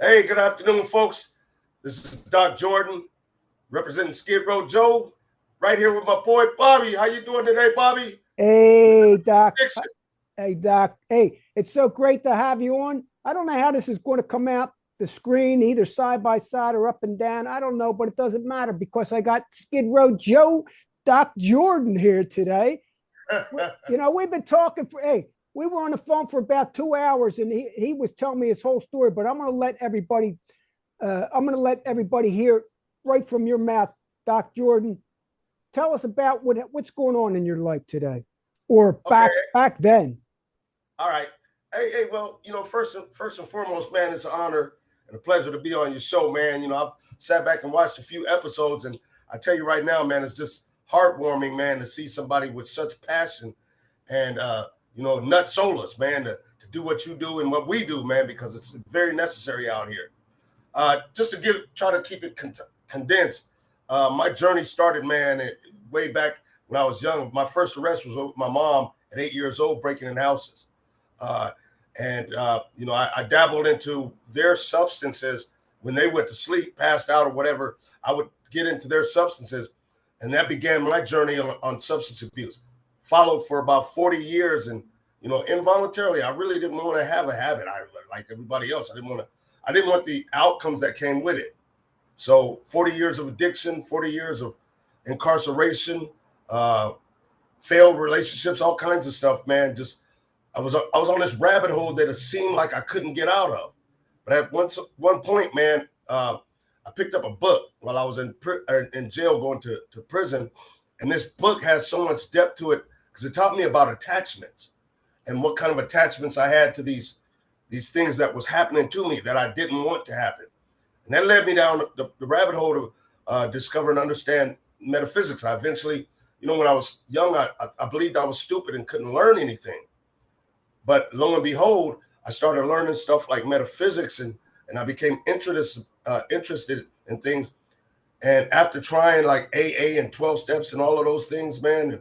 Hey, good afternoon, folks. This is Doc.Jordan, representing Skid Row Joe, right here with my boy Bobby. How you doing today, Bobby? Hey, Doc. Dixon. Hey, Doc. Hey, it's so great to have you on. I don't know how this is going to come out the screen, either side by side or up and down. I don't know, but it doesn't matter because I got Skid Row Joe, Doc.Jordan here today. We've been talking we were on the phone for about 2 hours and he was telling me his whole story, but I'm going to let everybody hear right from your mouth, Doc.Jordan. Tell us about what's going on in your life today or back then. All right. Hey, well, first and foremost, man, it's an honor and a pleasure to be on your show, man. I've sat back and watched a few episodes, and I tell you right now, man, it's just heartwarming, man, to see somebody with such passion and nut soulless, man, to do what you do and what we do, man, because it's very necessary out here. Just to try to keep it condensed. My journey started, man, way back when I was young. My first arrest was with my mom at 8 years old, breaking in houses. I dabbled into their substances when they went to sleep, passed out or whatever. I would get into their substances, and that began my journey on substance abuse. Followed for about 40 years, and involuntarily, I really didn't want to have a habit. Like everybody else, I didn't want the outcomes that came with it. So 40 years of addiction, 40 years of incarceration, failed relationships, all kinds of stuff, man. I was on this rabbit hole that it seemed like I couldn't get out of. But at one point, man, I picked up a book while I was in jail going to prison. And this book has so much depth to it because it taught me about attachments and what kind of attachments I had to these things that was happening to me that I didn't want to happen. And that led me down the rabbit hole to discover and understand metaphysics. I eventually, when I was young, I believed I was stupid and couldn't learn anything. But lo and behold, I started learning stuff like metaphysics, and I became interested in things. And after trying like AA and 12 steps and all of those things, man,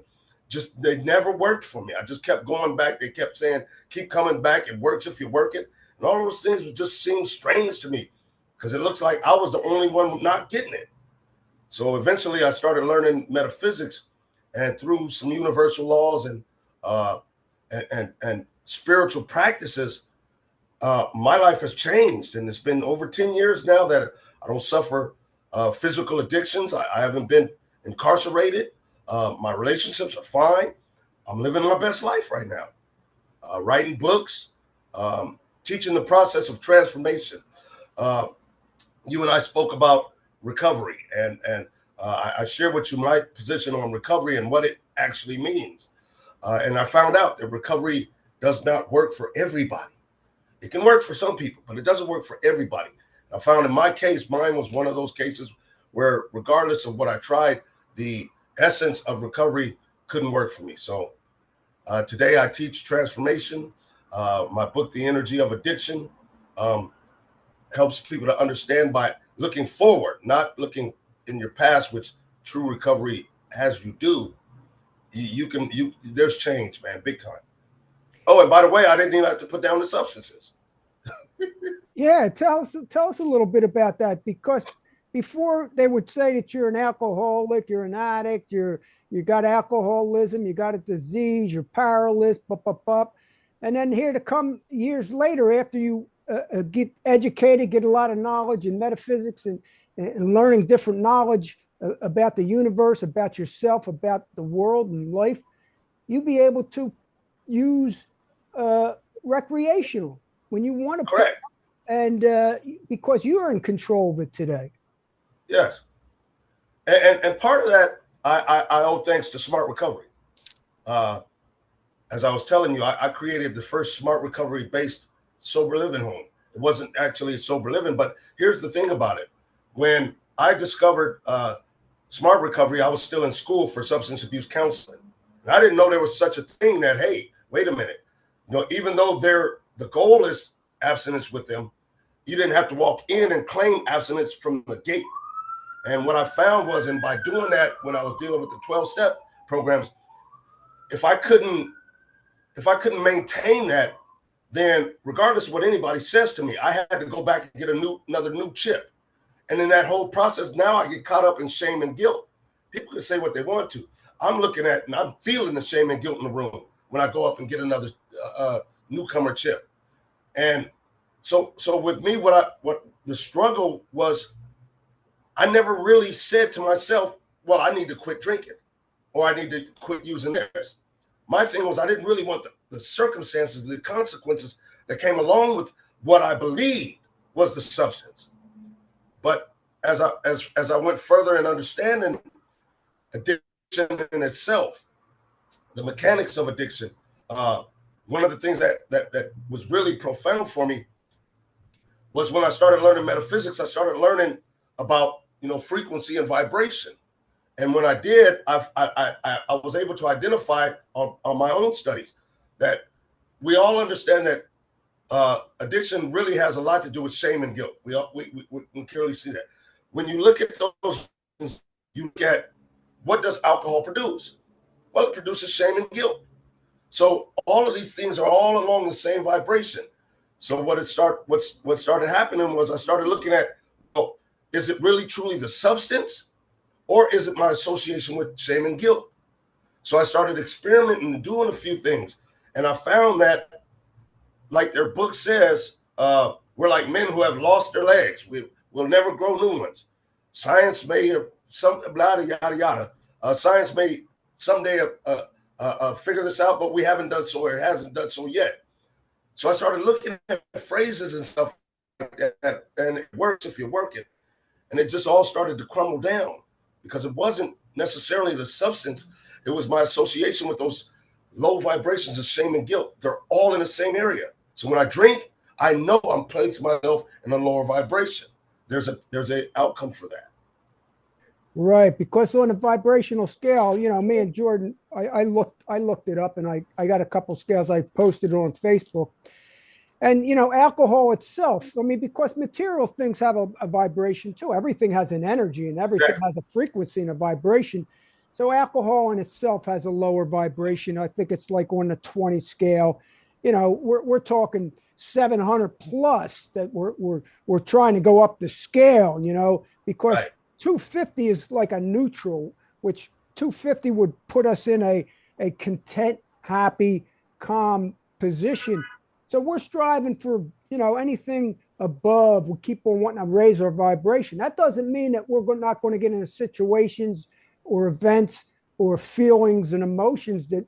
they never worked for me. I just kept going back. They kept saying, keep coming back. It works if you work it. And all those things would just seem strange to me because it looks like I was the only one not getting it. So eventually I started learning metaphysics, and through some universal laws and spiritual practices, my life has changed. And it's been over 10 years now that I don't suffer physical addictions. I haven't been incarcerated. My relationships are fine. I'm living my best life right now. Writing books, teaching the process of transformation. You and I spoke about recovery, and I shared with you my position on recovery and what it actually means. And I found out that recovery does not work for everybody. It can work for some people, but it doesn't work for everybody. I found in my case, mine was one of those cases where regardless of what I tried, the essence of recovery couldn't work for me. So today I teach transformation. My book, The Energy of Addiction, helps people to understand by looking forward, not looking in your past, which true recovery has you do. There's change, man, big time. Oh, and by the way, I didn't even have to put down the substances. Yeah, tell us a little bit about that, because before they would say that you're an alcoholic, you're an addict, you got alcoholism, you got a disease, you're powerless, and then here to come years later after you get educated, get a lot of knowledge in metaphysics and learning different knowledge about the universe, about yourself, about the world and life, you be able to use recreational when you want to. Correct. And because you are in control of it today. Yes. And part of that, I owe thanks to Smart Recovery. As I was telling you, I created the first smart recovery-based sober living home. It wasn't actually sober living, but here's the thing about it. When I discovered smart recovery, I was still in school for substance abuse counseling. And I didn't know there was such a thing that, hey, wait a minute. Even though the goal is abstinence with them, you didn't have to walk in and claim abstinence from the gate. And what I found was, and by doing that, when I was dealing with the 12-step programs, if I couldn't maintain that, then regardless of what anybody says to me, I had to go back and get another new chip. And in that whole process, now I get caught up in shame and guilt. People can say what they want to. I'm looking at and I'm feeling the shame and guilt in the room when I go up and get another newcomer chip. And so with me, what the struggle was, I never really said to myself, well, I need to quit drinking or I need to quit using this. My thing was I didn't really want the circumstances, the consequences that came along with what I believed was the substance. But as I went further in understanding addiction in itself, the mechanics of addiction, one of the things that was really profound for me was when I started learning metaphysics. I started learning about frequency and vibration. And when I did, I was able to identify on my own studies that we all understand that addiction really has a lot to do with shame and guilt. We can clearly see that. When you look at those things, you get, what does alcohol produce? Well, it produces shame and guilt. So all of these things are all along the same vibration. So what started happening was I started looking at, oh, is it really truly the substance? Or is it my association with shame and guilt? So I started experimenting and doing a few things. And I found that, like their book says, we're like men who have lost their legs. We'll never grow new ones. Science may, yada, yada. Science may someday figure this out, but we haven't done so, or it hasn't done so yet. So I started looking at phrases and stuff like that, and it works if you're working. And it just all started to crumble down, because it wasn't necessarily the substance. It was my association with those low vibrations of shame and guilt. They're all in the same area. So when I drink, I know I'm placing myself in a lower vibration. There's a outcome for that. Right, because on a vibrational scale, me and Jordan, I looked it up, and I got a couple scales I posted on Facebook. And, alcohol itself, I mean, because material things have a vibration too. Everything has an energy and everything has a frequency and a vibration. So alcohol in itself has a lower vibration. I think it's like on the 20 scale. We're talking 700 plus that we're trying to go up the scale, because 250 is like a neutral, which 250 would put us in a content, happy, calm position. So we're striving for, anything above. We keep on wanting to raise our vibration. That doesn't mean that we're not going to get into situations or events or feelings and emotions that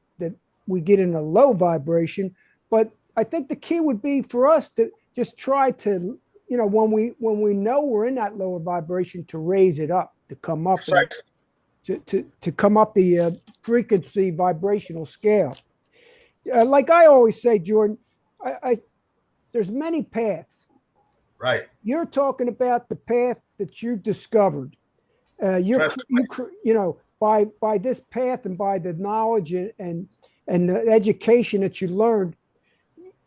we get in a low vibration. But I think the key would be for us to just try to, when we know we're in that lower vibration, to raise it up, to come up, to come up the frequency vibrational scale. Like I always say, Jordan, there's many paths. Right. You're talking about the path that you discovered. By this path and by the knowledge and the education that you learned,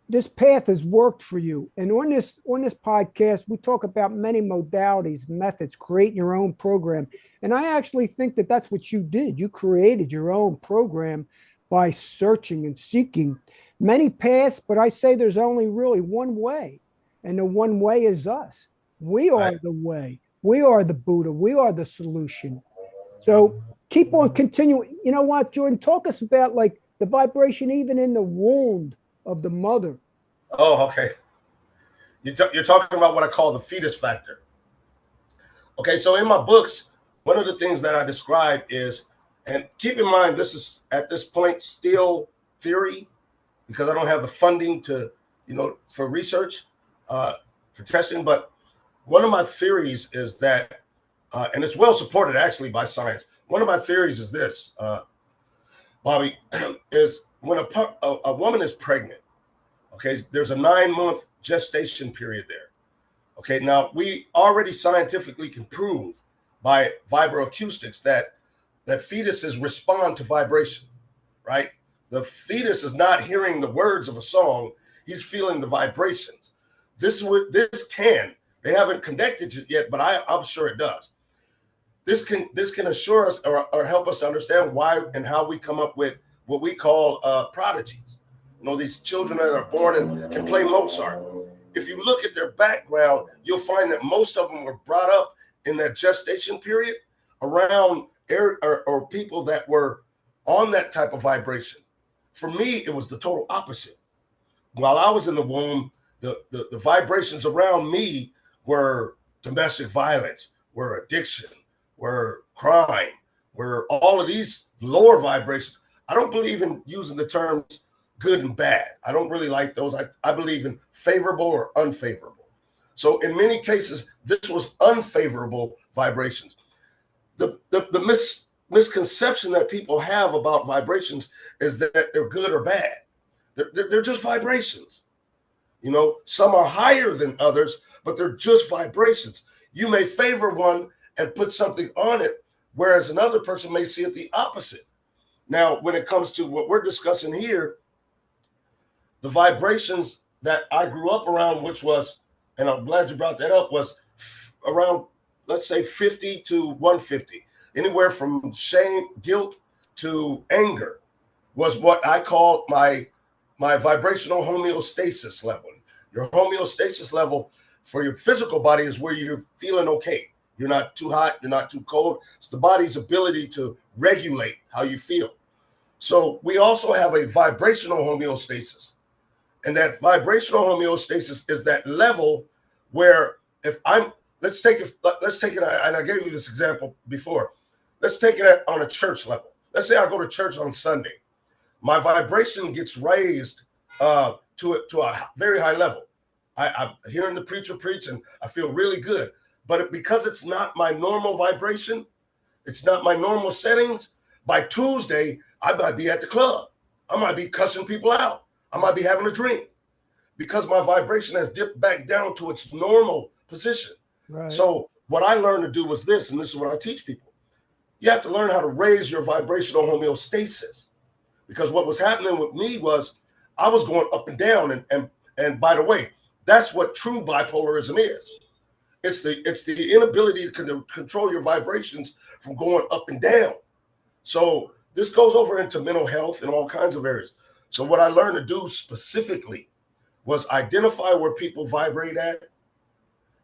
this path has worked for you. And on this podcast, we talk about many modalities, methods, creating your own program. And I actually think that that's what you did. You created your own program by searching and seeking many paths, but I say there's only really one way, and the one way is us. We are the way. We are the Buddha. We are the solution. So keep on continuing. You know what, Jordan? Talk us about like the vibration even in the womb of the mother. Oh, okay. You're talking about what I call the fetus factor. Okay, so in my books, one of the things that I describe is, and keep in mind, this is at this point still theory, because I don't have the funding to, for research, for testing. But one of my theories is that, and it's well supported actually by science. One of my theories is this, Bobby, is when a woman is pregnant, okay, there's a 9-month gestation period there. Okay, now we already scientifically can prove by vibroacoustics that fetuses respond to vibration, right? The fetus is not hearing the words of a song; he's feeling the vibrations. They haven't connected it yet, but I'm sure it does. This can assure us or help us to understand why and how we come up with what we call prodigies. You know, these children that are born and can play Mozart. If you look at their background, you'll find that most of them were brought up in that gestation period around or people that were on that type of vibration. For me, it was the total opposite. While I was in the womb, the vibrations around me were domestic violence, were addiction, were crime, were all of these lower vibrations. I don't believe in using the terms good and bad. I don't really like those. I believe in favorable or unfavorable. So in many cases, this was unfavorable vibrations. The misconception that people have about vibrations is that they're good or bad. They're just vibrations. You know, some are higher than others, but they're just vibrations. You may favor one and put something on it, whereas another person may see it the opposite. Now, when it comes to what we're discussing here, the vibrations that I grew up around, which was, and I'm glad you brought that up, was around, let's say, 50 to 150, anywhere from shame, guilt to anger, was what I call my vibrational homeostasis level. Your homeostasis level for your physical body is where you're feeling okay. You're not too hot, you're not too cold. It's the body's ability to regulate how you feel. So we also have a vibrational homeostasis. And that vibrational homeostasis is that level where if I'm, let's take it, and I gave you this example before. Let's take it on a church level. Let's say I go to church on Sunday. My vibration gets raised to a very high level. I'm hearing the preacher preach and I feel really good. But because it's not my normal vibration, it's not my normal settings, by Tuesday, I might be at the club. I might be cussing people out. I might be having a drink because my vibration has dipped back down to its normal position. Right. So what I learned to do was this, and this is what I teach people. You have to learn how to raise your vibrational homeostasis. Because what was happening with me was I was going up and down. And by the way, that's what true bipolarism is. It's the inability to control your vibrations from going up and down. So this goes over into mental health and all kinds of areas. So what I learned to do specifically was identify where people vibrate at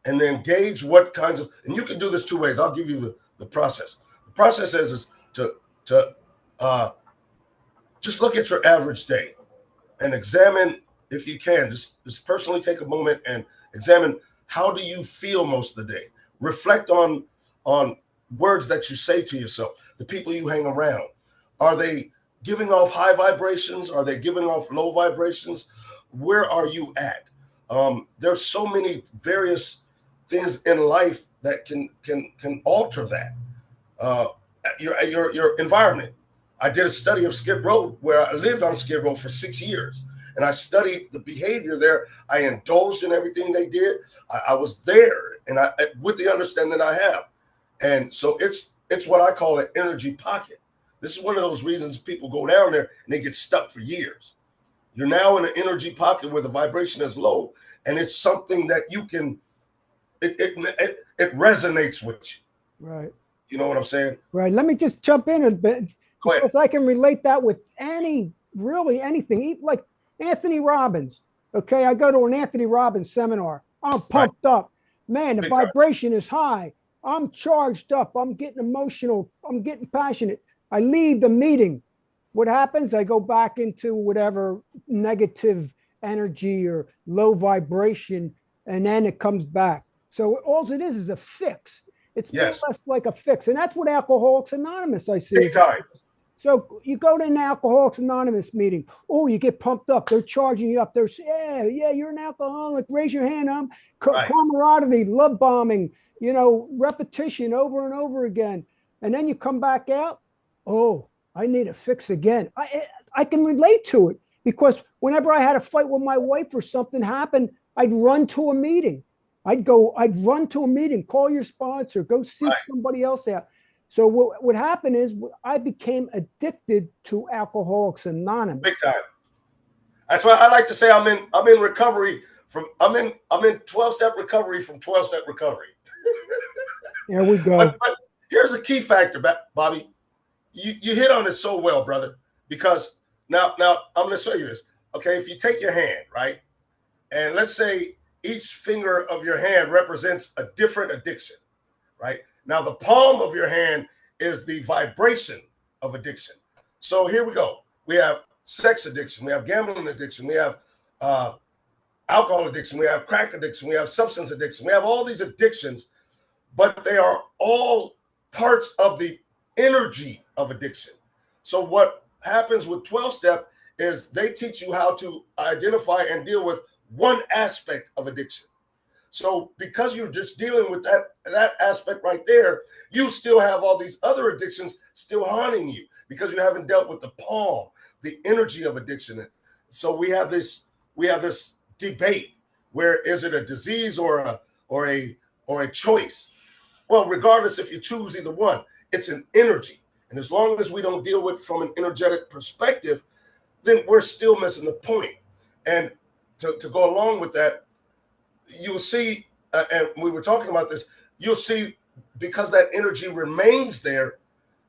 and then gauge what kinds of, and you can do this two ways. I'll give you the process. The process is to just look at your average day and examine, if you can, just personally take a moment and examine, how do you feel most of the day? Reflect on words that you say to yourself, the people you hang around. Are they giving off high vibrations? Are they giving off low vibrations? Where are you at? There's so many various things in life that can alter that. Your environment. I did a study of Skid Row where I lived on Skid Row for 6 years. And I studied the behavior there. I indulged in everything they did. I was there, and I, with the understanding I have. And so it's what I call an energy pocket. This is one of those reasons people go down there and they get stuck for years. You're now in an energy pocket where the vibration is low, and it's something that you can, it resonates with you. Right. You know what I'm saying? Right. Let me just jump in a bit, because I can relate that with really anything. Even like Anthony Robbins. Okay, I go to an Anthony Robbins seminar. I'm pumped up. Man, the vibration is high. I'm charged up. I'm getting emotional. I'm getting passionate. I leave the meeting. What happens? I go back into whatever negative energy or low vibration, and then it comes back. So all it is a fix. It's more or less like a fix. And that's what Alcoholics Anonymous, I see. Big time. So you go to an Alcoholics Anonymous meeting. Oh, you get pumped up. They're charging you up. They're saying, yeah, you're an alcoholic. Raise your hand. Camaraderie, love bombing, repetition over and over again. And then you come back out. Oh, I need a fix again. I can relate to it, because whenever I had a fight with my wife or something happened, I'd run to a meeting. I'd run to a meeting, call your sponsor, go seek somebody else out. So what happened is I became addicted to Alcoholics Anonymous. Big time. That's why I like to say I'm in recovery I'm in 12-step recovery from 12-step recovery. There we go. But here's a key factor, Bobby. You hit on it so well, brother, because now I'm going to show you this. Okay, if you take your hand, right, and let's say each finger of your hand represents a different addiction, right? Now, the palm of your hand is the vibration of addiction. So here we go. We have sex addiction, we have gambling addiction, we have uh, alcohol addiction, we have crack addiction, we have substance addiction, we have all these addictions, but they are all parts of the energy of addiction. So what happens with 12 step is they teach you how to identify and deal with one aspect of addiction. So because you're just dealing with that aspect right there, you still have all these other addictions still haunting you because you haven't dealt with the palm, the energy of addiction. So we have this debate where is it a disease or a choice? Well, regardless if you choose either one, it's an energy. And as long as we don't deal with it from an energetic perspective, then we're still missing the point. And to go along with that, you'll see, and we were talking about this, you'll see because that energy remains there,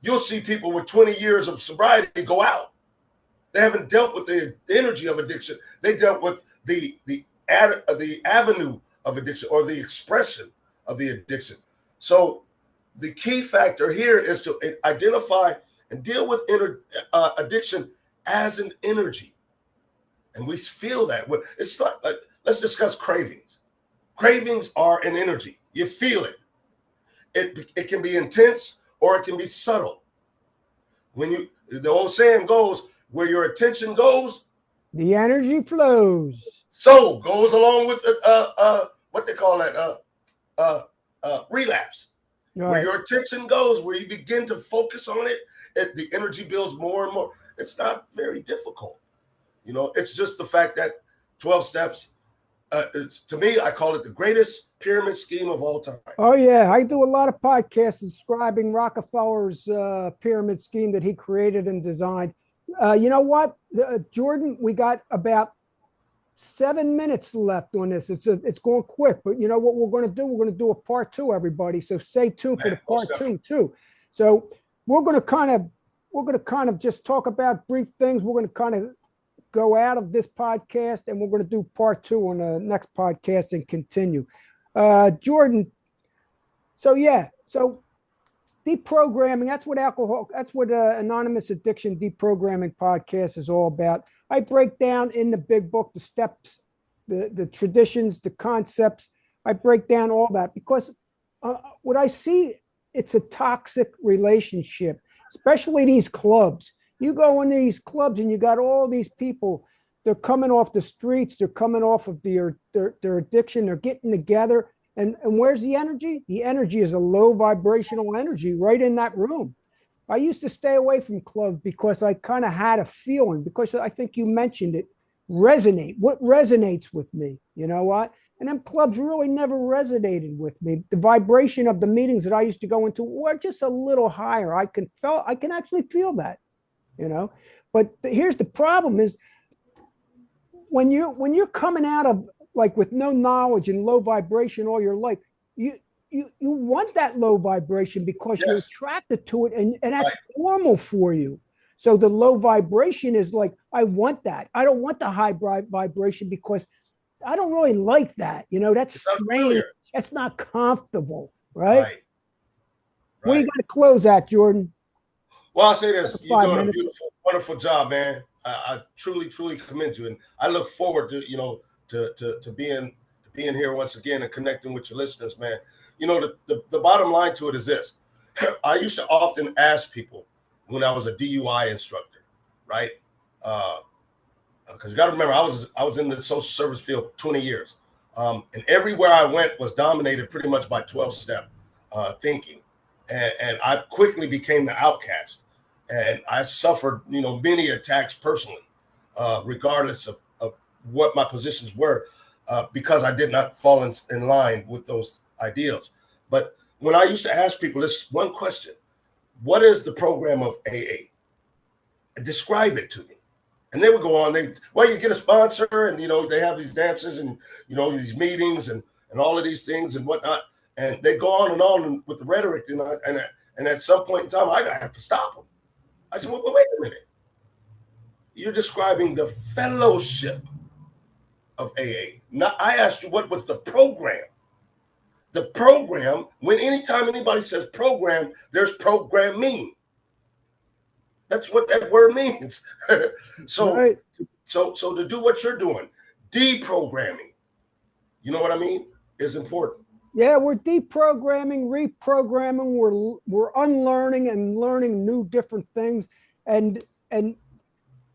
you'll see people with 20 years of sobriety go out. They haven't dealt with the energy of addiction. They dealt with the avenue of addiction or the expression of the addiction. So the key factor here is to identify and deal with addiction as an energy. And we feel that. It's like, let's discuss cravings. Cravings are an energy. You feel it. It can be intense or it can be subtle. The old saying goes, where your attention goes, The energy flows. so goes along with what they call that relapse. All Where right. your attention goes, where you begin to focus on it, the energy builds more and more. It's not very difficult. It's just the fact that 12 steps, to me, I call it the greatest pyramid scheme of all time. Oh yeah, I do a lot of podcasts describing Rockefeller's pyramid scheme that he created and designed. You know what, Jordan? We got about 7 minutes left on this. It's going quick, but you know what we're going to do? We're going to do a part two, everybody. So stay tuned for the part two too. So we're going to kind of just talk about brief things. We're going to kind of go out of this podcast, and we're going to do part two on the next podcast and continue. Jordan. So deprogramming. That's what Anonymous Addiction Deprogramming Podcast is all about. I break down in the big book the steps, the traditions, the concepts. I break down all that because what I see, it's a toxic relationship, especially these clubs. You go in these clubs and you got all these people. They're coming off the streets. They're coming off of their addiction. They're getting together. And where's the energy? The energy is a low vibrational energy right in that room. I used to stay away from clubs because I kind of had a feeling, because I think you mentioned it, resonate. What resonates with me? You know what? And then clubs really never resonated with me. The vibration of the meetings that I used to go into were just a little higher. I can actually feel that, But here's the problem is when you're coming out of, like, with no knowledge and low vibration all your life, you want that low vibration because you're attracted to it, and that's normal for you. So the low vibration is like, I want that. I don't want the high vibration because I don't really like that. That's strange. That's not comfortable, right? What do you got to close at, Jordan? Well, I'll say this. You're doing a beautiful, wonderful job, man. I truly, truly commend you. And I look forward to being here once again and connecting with your listeners, man. The bottom line to it is this. I used to often ask people when I was a DUI instructor, right? Because you got to remember, I was in the social service field 20 years. And everywhere I went was dominated pretty much by 12-step thinking. And I quickly became the outcast. And I suffered, many attacks personally, regardless of what my positions were, because I did not fall in line with those ideals. But when I used to ask people this one question, what is the program of AA? Describe it to me. And they would go on, you get a sponsor, and, they have these dances and, these meetings and all of these things and whatnot. And they go on with the rhetoric. And at some point in time, I have to stop them. I said, well, wait a minute. You're describing the fellowship of AA. Now, I asked you what was the program. The program, when anytime anybody says program, there's programming. That's what that word means. so, Right. so to do what you're doing, deprogramming, you know what I mean, is important. Yeah, we're deprogramming, reprogramming, we're unlearning and learning new different things. And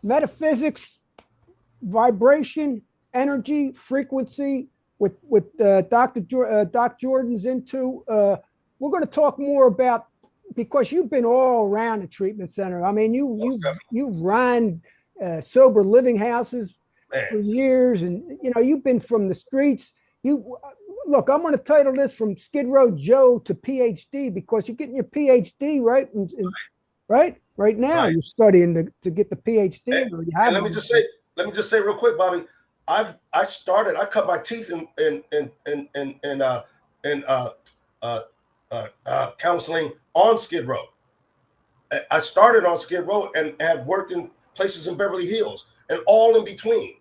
metaphysics, vibration, energy, frequency, with Doc Jordan's into. We're going to talk more about, because you've been all around the treatment center. I mean, you ran sober living houses for Man, years, and you've been from the streets. You look. I'm going to title this "From Skid Row Joe to PhD" because you're getting your PhD right now. right. You're studying to get the PhD, or you have And one. let me just say real quick, Bobby. I cut my teeth in counseling on Skid Row. I started on Skid Row and have worked in places in Beverly Hills and all in between.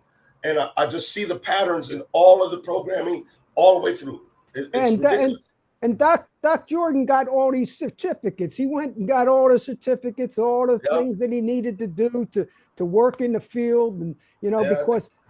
And I just see the patterns in all of the programming all the way through. It's And ridiculous. and Doc Jordan got all these certificates. He went and got all the certificates, all the Yeah, things that he needed to do to work in the field, and yeah. You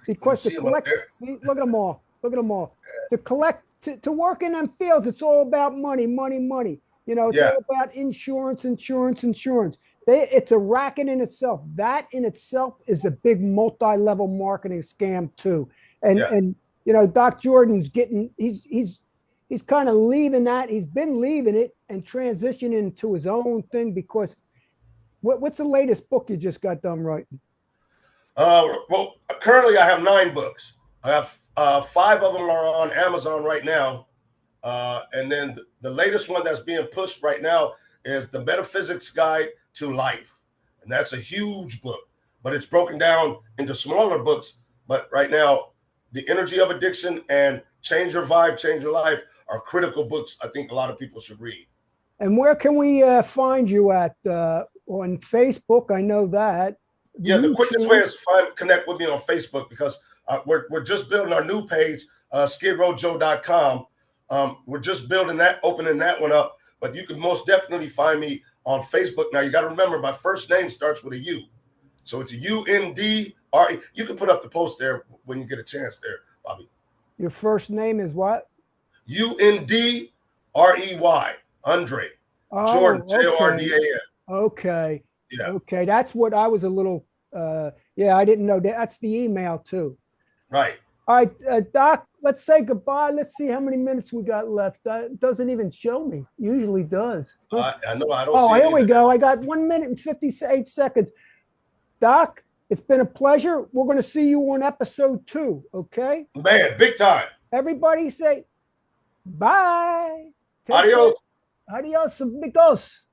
because to see them up collect. there. See, look at them all. Look at them all. To collect to work in them fields, it's all about money, money, money. It's Yeah, all about insurance, insurance, insurance. It's a racket in itself. That in itself is a big multi-level marketing scam too. And yeah. and Doc Jordan's getting he's kind of leaving that. He's been leaving it and transitioning into his own thing because what's the latest book you just got done writing? Well, currently I have 9 books. I have 5 of them are on Amazon right now. And then the latest one that's being pushed right now is The Metaphysics Guide to Life. And that's a huge book, but it's broken down into smaller books. But right now, The Energy of Addiction and Change Your Vibe, Change Your Life are critical books I think a lot of people should read. And where can we find you at on Facebook? I know that. Yeah, the quickest way YouTube. is to connect with me on Facebook because we're just building our new page, skidrowjoe.com. We're just building that, opening that one up. But you can most definitely find me on Facebook. Now, you got to remember, my first name starts with a U. So it's UNDRE. You can put up the post there when you get a chance there, Bobby. Your first name is what? UNDREY, Andre. Jordan, Oh, okay. JORDAN. Okay. Yeah, Okay. That's what I was a little, yeah, I didn't know that. That's the email too. right. All right, Doc, let's say goodbye. Let's see how many minutes we got left. It doesn't even show me. Usually does. Huh? I know I don't Oh, see it here we either. go. I got 1 minute and 58 seconds. Doc, it's been a pleasure. We're going to see you on episode 2. Okay. Man, big time. Everybody say bye. Take Adios. care. Adios, amigos.